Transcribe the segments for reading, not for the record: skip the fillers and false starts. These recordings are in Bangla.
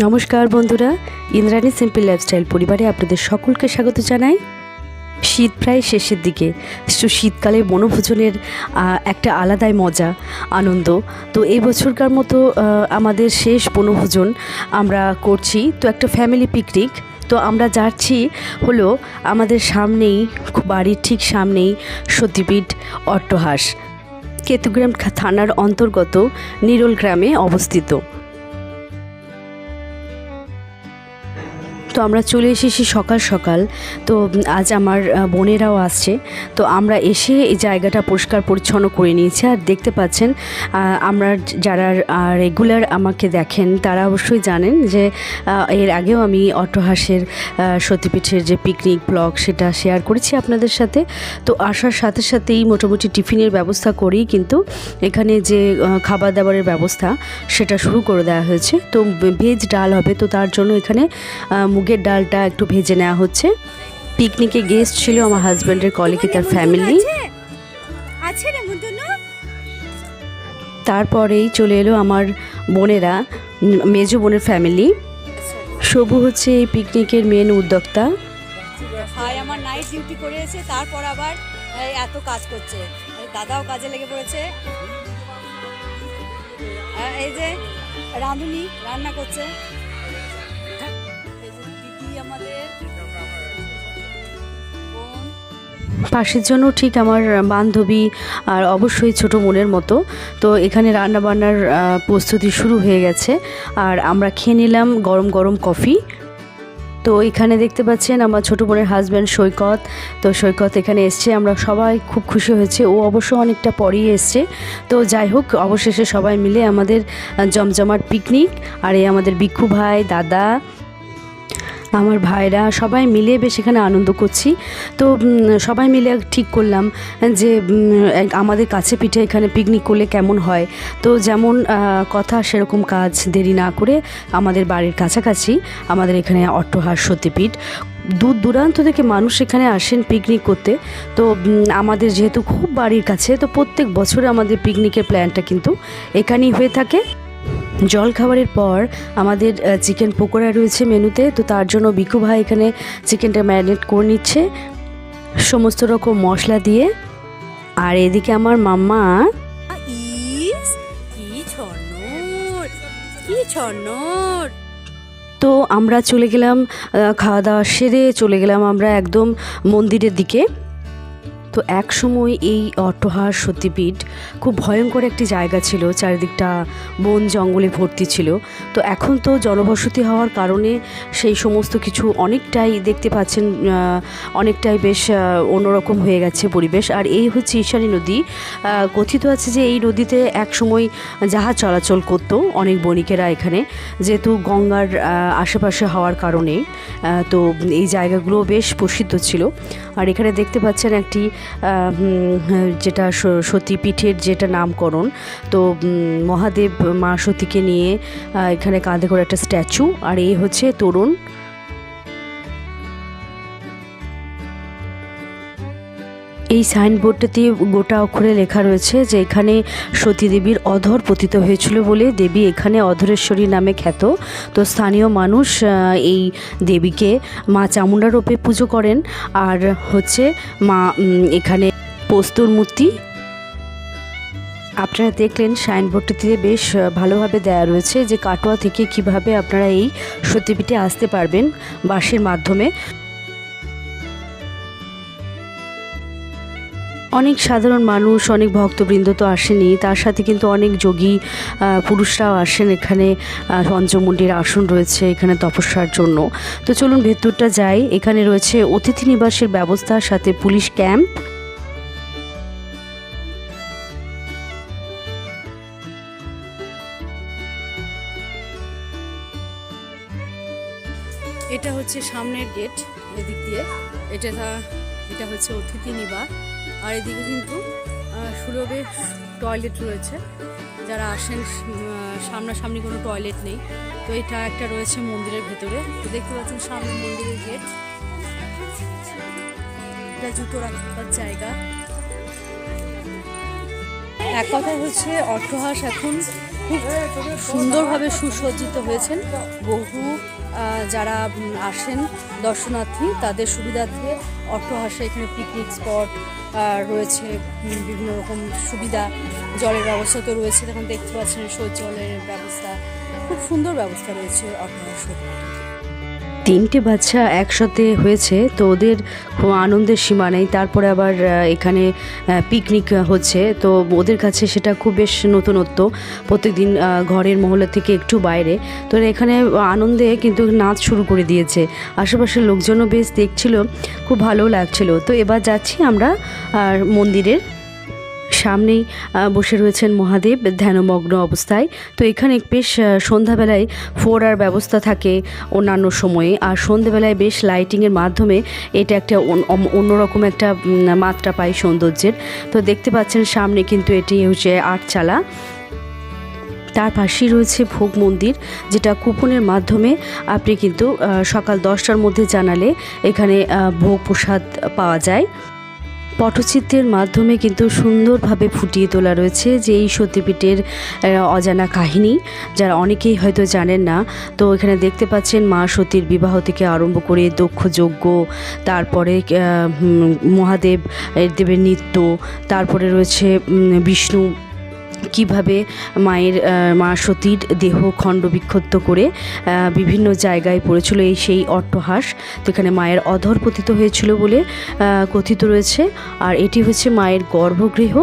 নমস্কার বন্ধুরা, ইন্দ্রাণী সিম্পল লাইফস্টাইল পরিবারে আপনাদের সকলকে স্বাগত জানাই। শীত প্রায় শেষের দিকে, শীতকালে বনভোজনের একটা আলাদাই মজা আনন্দ। তো এই বছরকার মতো আমাদের শেষ বনভোজন আমরা করছি, তো একটা ফ্যামিলি পিকনিক। তো আমরা যাচ্ছি হলো আমাদের সামনেই, বাড়ির ঠিক সামনেই সতীপীঠ অট্টহাস, কেতুগ্রাম থানার অন্তর্গত নিরোল গ্রামে অবস্থিত। তো আমরা চলে এসেছি সকাল সকাল। তো আজ আমার বোনেরাও আসছে, তো আমরা এসে এই জায়গাটা পরিষ্কার পরিচ্ছন্ন করে নিয়েছি। আর দেখতে পাচ্ছেন, আমরা যারা রেগুলার আমাকে দেখেন তারা অবশ্যই জানেন যে এর আগেও আমি অট্টহাসের সতীপীঠের যে পিকনিক ব্লগ সেটা শেয়ার করেছি আপনাদের সাথে। তো আসার সাথে সাথেই মোটামুটি টিফিনের ব্যবস্থা করেই কিন্তু এখানে যে খাবার দাবারের ব্যবস্থা সেটা শুরু করে দেওয়া হয়েছে। তো ভেজ ডাল হবে, তো তার জন্য এখানে মুগের ডালটা একটু ভেজে নেওয়া হচ্ছে। পিকনিকে গেস্ট ছিল আমার হাজব্যান্ডের কলিগে, তার ফ্যামিলি। তারপরেই চলে এলো আমার বোনেরা, মেজো বোনের ফ্যামিলি। সবু হচ্ছে এই পিকনিকের মেন উদ্যোক্তা। ভাই আমার নাইট ডিউটি করেছে, তারপর আবার এত কাজ করছে, দাদাও কাজে লেগে পড়েছে। এই যে রাঁধুনি রান্না করছে, পাশের জন্য ঠিক আমার বান্ধবী, আর অবশ্যই ছোট বোনের মতো। তো এখানে রান্নাবান্নার প্রস্তুতি শুরু হয়ে গেছে, আর আমরা খেয়ে নিলাম গরম গরম কফি। তো এখানে দেখতে পাচ্ছেন আমার ছোটো বোনের হাজব্যান্ড সৈকত। তো সৈকত এখানে এসছে, আমরা সবাই খুব খুশি হয়েছে। ও অবশ্য অনেকটা পরেই এসছে। তো যাই হোক, অবশেষে সবাই মিলে আমাদের জমজমাট পিকনিক। আর এই আমাদের বিক্ষু ভাই, দাদা, আমার ভাইরা সবাই মিলে বেশ এখানে আনন্দ করছি। তো সবাই মিলে ঠিক করলাম যে আমাদের কাছে পিঠে এখানে পিকনিক করলে কেমন হয়। তো যেমন কথা সেরকম কাজ, দেরি না করে আমাদের বাড়ির কাছাকাছি আমাদের এখানে অট্টহাস সতীপীঠ। দূর দূরান্ত থেকে মানুষ এখানে আসেন পিকনিক করতে। তো আমাদের যেহেতু খুব বাড়ির কাছে, তো প্রত্যেক বছরে আমাদের পিকনিকের প্ল্যানটা কিন্তু এখানেই হয়ে থাকে। জল খাবারের পর আমাদের চিকেন পকোড়া রয়েছে মেনুতে। তো তার জন্য বিকু ভাই এখানে চিকেনটা ম্যারিনেট করে নিচ্ছে সমস্ত রকম মশলা দিয়ে। আর এদিকে আমার মাম্মা, তো আমরা চলে গেলাম, খাওয়া দাওয়া সেরে চলে গেলাম আমরা একদম মন্দিরের দিকে। তো এক সময় এই অট্টহাস সতীপীঠ খুব ভয়ঙ্কর একটি জায়গা ছিল, চারিদিকটা বন জঙ্গলে ভর্তি ছিল। তো এখন তো জনবসতি হওয়ার কারণে সেই সমস্ত কিছু অনেকটাই দেখতে পাচ্ছেন, অনেকটাই বেশ অন্যরকম হয়ে গেছে পরিবেশ। আর এই হচ্ছে ঈশানী নদী। কথিত আছে যে এই নদীতে এক সময় জাহাজ চলাচল করতো অনেক বণিকেরা এখানে, যেহেতু গঙ্গার আশেপাশে হওয়ার কারণে। তো এই জায়গাগুলো বেশ প্রসিদ্ধ ছিল। আর এখানে দেখতে পাচ্ছেন একটি যেটা সতীপীঠের যেটা নামকরণ, তো মহাদেব মা সতীকে নিয়ে এখানে কাঁধে করে একটা স্ট্যাচু। আর এই হচ্ছে তরুণ। এই সাইনবোর্ডটাতে গোটা অক্ষরে লেখা রয়েছে যে এখানে সতী দেবীর অধর পতিত হয়েছিল বলে দেবী এখানে অধরেশ্বরী নামে খ্যাত। তো স্থানীয় মানুষ এই দেবীকে মা চামুণ্ডা রূপে পুজো করেন। আর হচ্ছে মা এখানে প্রস্তুর মূর্তি। আপনারা দেখলেন সাইনবোর্ডটিতে বেশ ভালোভাবে দেওয়া রয়েছে যে কাটোয়া থেকে কিভাবে আপনারা এই সতীপীঠে আসতে পারবেন বাসের মাধ্যমে। অনেক সাধারণ মানুষ, অনেক ভক্তবৃন্দ তো আসেনি, তার সাথে কিন্তু অনেক যোগী পুরুষরাও আসেন। এখানে পঞ্চমুণ্ডির আসন রয়েছে এখানে তপস্যার জন্য। তো চলুন ভেতরটা যাই। এখানে রয়েছে অতিথি নিবাসের ব্যবস্থার সাথে পুলিশ ক্যাম্প। এটা হচ্ছে সামনের গেট, এদিক দিয়ে এটা হচ্ছে অতিথি নিবাস। আর এদিকে কিন্তু সুলভে টয়লেট রয়েছে, যারা আসেন সামনাসামনি কোনো টয়লেট নেই। তো এটা একটা রয়েছে মন্দিরের ভিতরে। তো দেখতে পাচ্ছেন সামনে মন্দিরের গেট, এটা জুতো রাখার জায়গা। এক কথা হচ্ছে অট্টহাস এখন খুব সুন্দরভাবে সুসজ্জিত হয়েছেন। বহু যারা আসেন দর্শনার্থী তাদের সুবিধার্থে অট্টহাসা এখানে পিকনিক স্পট রয়েছে, বিভিন্ন রকম সুবিধা, জলের ব্যবস্থা তো রয়েছে, তখন দেখতে পাচ্ছেন শৌচালয়ের ব্যবস্থা, খুব সুন্দর ব্যবস্থা রয়েছে অট্টহাসা। 3টে বাচ্চা একসাথে হয়েছে, তো ওদের খুব আনন্দের সীমা নেই। তারপরে আবার এখানে পিকনিক হচ্ছে, তো ওদের কাছে সেটা খুব বেশ নতুনত্ব, প্রত্যেকদিন ঘরের মহল্লা থেকে একটু বাইরে। তো এখানে আনন্দে কিন্তু নাচ শুরু করে দিয়েছে, আশেপাশের লোকজনও বেশ দেখছিল, খুব ভালো লাগছিল। তো এবার যাচ্ছি আমরা মন্দিরের সামনেই বসে রয়েছেন মহাদেব ধ্যানমগ্ন অবস্থায়। তো এখানে বেশ সন্ধ্যাবেলায় ফোয়ারার ব্যবস্থা থাকে অন্যান্য সময়ে, আর সন্ধ্যাবেলায় বেশ লাইটিংয়ের মাধ্যমে এটা একটা অন্যরকম একটা মাত্রা পায় সৌন্দর্যের। তো দেখতে পাচ্ছেন সামনে কিন্তু এটি হচ্ছে আটচালা, তার পাশেই রয়েছে ভোগ মন্দির, যেটা কুপনের মাধ্যমে আপনি কিন্তু সকাল 10টার মধ্যে জানালে এখানে ভোগ প্রসাদ পাওয়া যায়। পটচিত্রের মাধ্যমে কিন্তু সুন্দরভাবে ফুটিয়ে তোলা রয়েছে যে এই সতীপীঠের অজানা কাহিনী, যারা অনেকেই হয়তো জানেন না। তো এখানে দেখতে পাচ্ছেন মা সতীর বিবাহ থেকে আরম্ভ করে দক্ষ যজ্ঞ, তারপরে মহাদেব দেবের নৃত্য, তারপরে রয়েছে বিষ্ণু কিভাবে মা সতীর দেহ খণ্ড বিক্ষত করে বিভিন্ন জায়গায় পড়েছিল, এই সেই অট্টহাস। তো এখানে মায়ের অধর পতিত হয়েছিল বলে কথিত রয়েছে। আর এটি হচ্ছে মায়ের গর্ভগৃহ,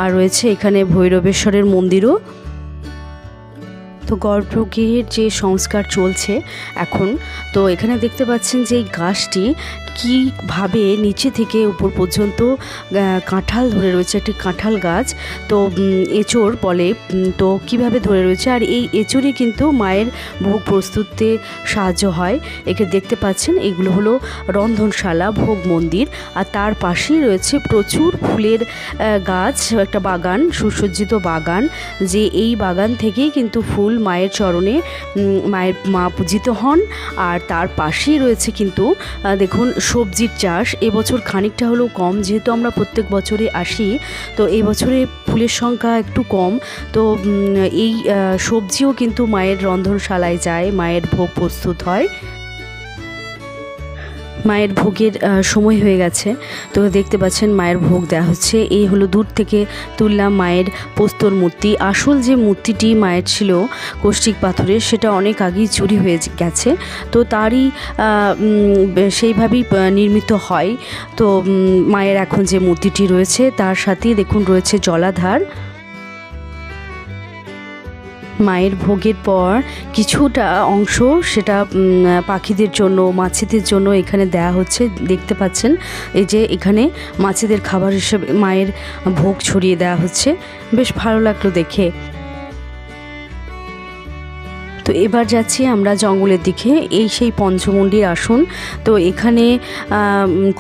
আর রয়েছে এখানে ভৈরবেশ্বরের মন্দিরও। তো গর্ভগৃহের যে সংস্কার চলছে এখন, তো এখানে দেখতে পাচ্ছেন যে এই গাছটি কীভাবে নিচে থেকে উপর পর্যন্ত কাঁঠাল ধরে রয়েছে, একটি কাঁঠাল গাছ, তো এঁচড় বলে, তো কিভাবে ধরে রয়েছে। আর এই এঁচড়ে কিন্তু মায়ের ভোগ প্রস্তুতে সাহায্য হয়। এখানে দেখতে পাচ্ছেন এগুলো হলো রন্ধনশালা, ভোগ মন্দির, আর তার পাশেই রয়েছে প্রচুর ফুলের গাছ, একটা বাগান, সুসজ্জিত বাগান, যে এই বাগান থেকেই কিন্তু ফুল মায়ের চরণে মা পূজিত হন। আর তার পাশেই রয়েছে কিন্তু দেখুন সবজির চাষ। এবছর খানিকটা হলেও কম, যেহেতু আমরা প্রত্যেক বছরে আসি, তো এই বছরে ফুলের সংখ্যা একটু কম। তো এই সবজিও কিন্তু মায়ের রন্ধনশালায় যায়, মায়ের ভোগ প্রস্তুত হয়। মায়ের ভোগের সময় হয়ে গেছে, তো দেখতে পাচ্ছেন মায়ের ভোগ দেওয়া হচ্ছে। এই হলো দূর থেকে তুললাম মায়ের প্রস্তর মূর্তি। আসল যে মূর্তিটি মায়ের ছিল কৌষ্টিক পাথরের, সেটা অনেক আগেই চুরি হয়ে গেছে, তো তারই সেইভাবেই নির্মিত হয়। তো মায়ের এখন যে মূর্তিটি রয়েছে তার সাথেই দেখুন রয়েছে জলাধার। মায়ের ভোগের পর কিছুটা অংশ সেটা পাখিদের জন্য, মাছেদের জন্য এখানে দেয়া হচ্ছে। দেখতে পাচ্ছেন এই যে এখানে মাছেদের খাবার হিসেবে মায়ের ভোগ ছড়িয়ে দেওয়া হচ্ছে, বেশ ভালো লাগলো দেখে। তো এবার যাচ্ছি আমরা জঙ্গলের দিকে, এই সেই পঞ্চমুণ্ডির আসন। তো এখানে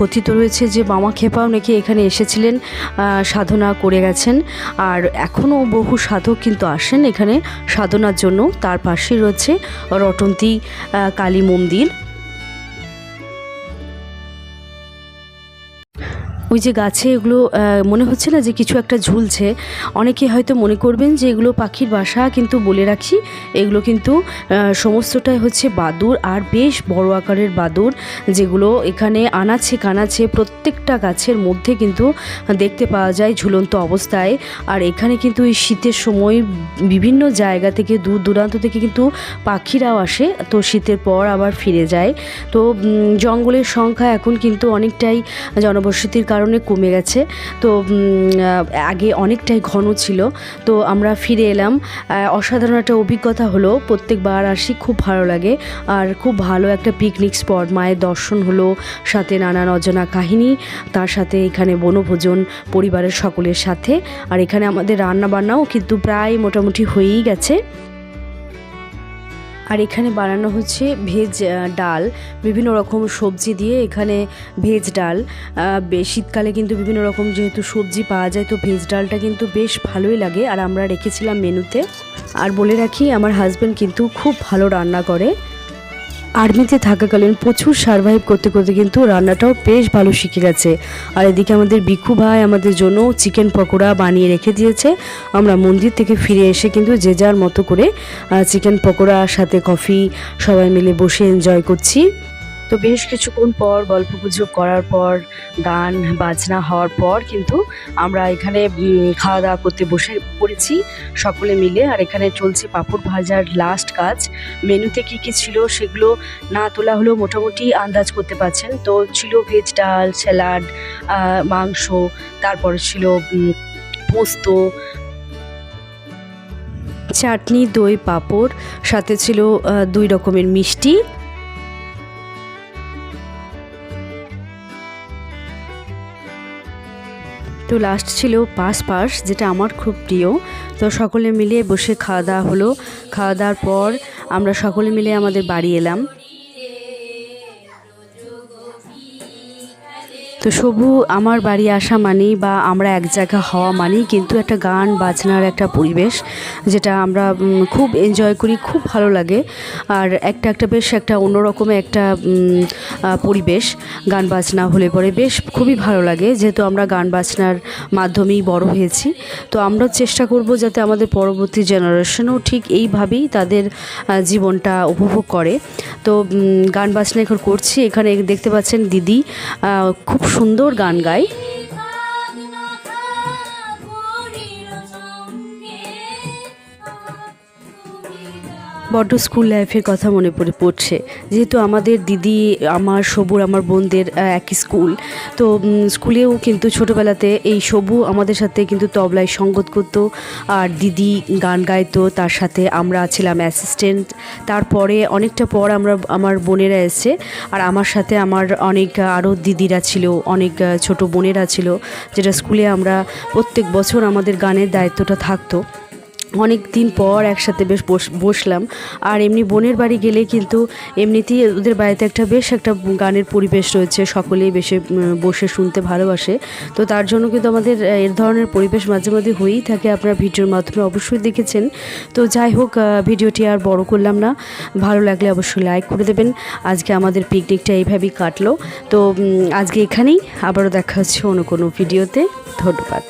কথিত রয়েছে যে বামাখ্যাপাও নাকি এখানে এসেছিলেন, সাধনা করে গেছেন, আর এখনও বহু সাধক কিন্তু আসেন এখানে সাধনার জন্য। তার পাশেই রয়েছে রটন্তী কালী মন্দির। ওই যে গাছে এগুলো মনে হচ্ছে না যে কিছু একটা ঝুলছে, অনেকে হয়তো মনে করবেন যে এগুলো পাখির বাসা, কিন্তু বলে রাখি এগুলো কিন্তু সমস্তটাই হচ্ছে বাদুড়, আর বেশ বড় আকারের বাদুড়, যেগুলো এখানে আনাচে কানাচে প্রত্যেকটা গাছের মধ্যে কিন্তু দেখতে পাওয়া যায় ঝুলন্ত অবস্থায়। আর এখানে কিন্তু এই শীতের সময় বিভিন্ন জায়গা থেকে, দূর দূরান্ত থেকে কিন্তু পাখিরাও আসে, তো শীতের পর আবার ফিরে যায়। তো জঙ্গলের সংখ্যা এখন কিন্তু অনেকটাই জনবসতির কারণে কমে গেছে, তো আগে অনেকটাই ঘন ছিল। তো আমরা ফিরে এলাম, অসাধারণ একটা অভিজ্ঞতা হলো, প্রত্যেকবার আসি, খুব ভালো লাগে, আর খুব ভালো একটা পিকনিক স্পট। মায়ের দর্শন হলো, সাথে নানান অজানা কাহিনী, তার সাথে এখানে বনভোজন পরিবারের সকলের সাথে। আর এখানে আমাদের রান্না বান্নাও কিন্তু প্রায় মোটামুটি হয়েই গেছে। আর এখানে বানানো হচ্ছে ভেজ ডাল, বিভিন্ন রকম সবজি দিয়ে এখানে ভেজ ডাল। শীতকালে কিন্তু বিভিন্ন রকম যেহেতু সবজি পাওয়া যায়, তো ভেজ ডালটা কিন্তু বেশ ভালোই লাগে, আর আমরা রেখেছিলাম মেনুতে। আর বলে রাখি আমার হাজব্যান্ড কিন্তু খুব ভালো রান্না করে। আর্মিতে থাকাকালীন প্রচুর সার্ভাইভ করতে করতে কিন্তু রান্নাটাও বেশ ভালো শিখে গেছে। আর এদিকে আমাদের বিক্ষু ভাই আমাদের জন্য চিকেন পকোড়া বানিয়ে রেখে দিয়েছে। আমরা মন্দির থেকে ফিরে এসে কিন্তু যে যার মতো করে চিকেন পকোড়ার সাথে কফি সবাই মিলে বসে এনজয় করছি। তো বেশ কিছুক্ষণ পর গল্পগুজব করার পর গান বাজনা হওয়ার পর কিন্তু আমরা এখানে খাওয়া দাওয়া করতে বসে পড়েছি সকলে মিলে। আর এখানে চলছে পাঁপড় ভাজার লাস্ট কাজ। মেনুতে কী কী ছিল সেগুলো না তোলা হলেও মোটামুটি আন্দাজ করতে পারছেন। তো ছিল ভেজ ডাল, স্যালাড, মাংস, তারপরে ছিল পোস্ত, চাটনি, দই, পাঁপড়, সাথে ছিল 2 রকমের মিষ্টি। তো লাস্ট ছিল পাস যেটা আমার খুব প্রিয়। তো সকলে মিলে বসে খাওয়া দাওয়া হলো। খাওয়া দাওয়ার পর আমরা সকলে মিলে আমাদের বাড়ি এলাম। তো সবু আমার বাড়ি আসা মানেই বা আমরা এক জায়গা হওয়া মানেই কিন্তু একটা গান বাজনার একটা পরিবেশ, যেটা আমরা খুব এনজয় করি, খুব ভালো লাগে। আর একটা বেশ একটা অন্যরকমের একটা পরিবেশ গান বাজনা হলে পরে বেশ খুবই ভালো লাগে, যেহেতু আমরা গান বাজনার মাধ্যমেই বড় হয়েছি। তো আমরা চেষ্টা করব যাতে আমাদের পরবর্তী জেনারেশনও ঠিক এইভাবেই তাদের জীবনটা উপভোগ করে। তো গান বাজনা এখন করছি। এখানে দেখতে পাচ্ছেন দিদি খুব সুন্দর গান গায়। বড্ড স্কুল লাইফের কথা মনে পড়ছে, যেহেতু আমাদের দিদি, আমার সবুর, আমার বোনদের একই স্কুল। তো স্কুলেও কিন্তু ছোটোবেলাতে এই সবু আমাদের সাথে কিন্তু তবলায় সঙ্গত করতো, আর দিদি গান গাইতো, তার সাথে আমরা ছিলাম অ্যাসিস্ট্যান্ট। তারপরে অনেকটা পর আমার বোনেরা এসছে, আর আমার সাথে আমার অনেক আরও দিদিরা ছিল, অনেক ছোট বোনেরা ছিল, যেটা স্কুলে আমরা প্রত্যেক বছর আমাদের গানের দায়িত্বটা থাকতো। অনেক দিন পর একসাথে বেশ বসলাম। আর এমনি বোনের বাড়ি গেলে কিন্তু এমনিতেই ওদের বাড়িতে বেশ একটা গানের পরিবেশ রয়েছে, সকলেই বসে শুনতে ভালোবাসে। তো তার জন্য কিন্তু আমাদের এর ধরনের পরিবেশ মাঝে মাঝে হয়েই থাকে, আপনারা ভিডিওর মাধ্যমে অবশ্যই দেখেছেন। তো যাই হোক, ভিডিওটি আর বড় করলাম না, ভালো লাগলে অবশ্যই লাইক করে দেবেন। আজকে আমাদের পিকনিকটা এইভাবেই কাটলো। তো আজকে এখানেই, আবারও দেখা হচ্ছে অন্য কোনো ভিডিওতে। ধন্যবাদ।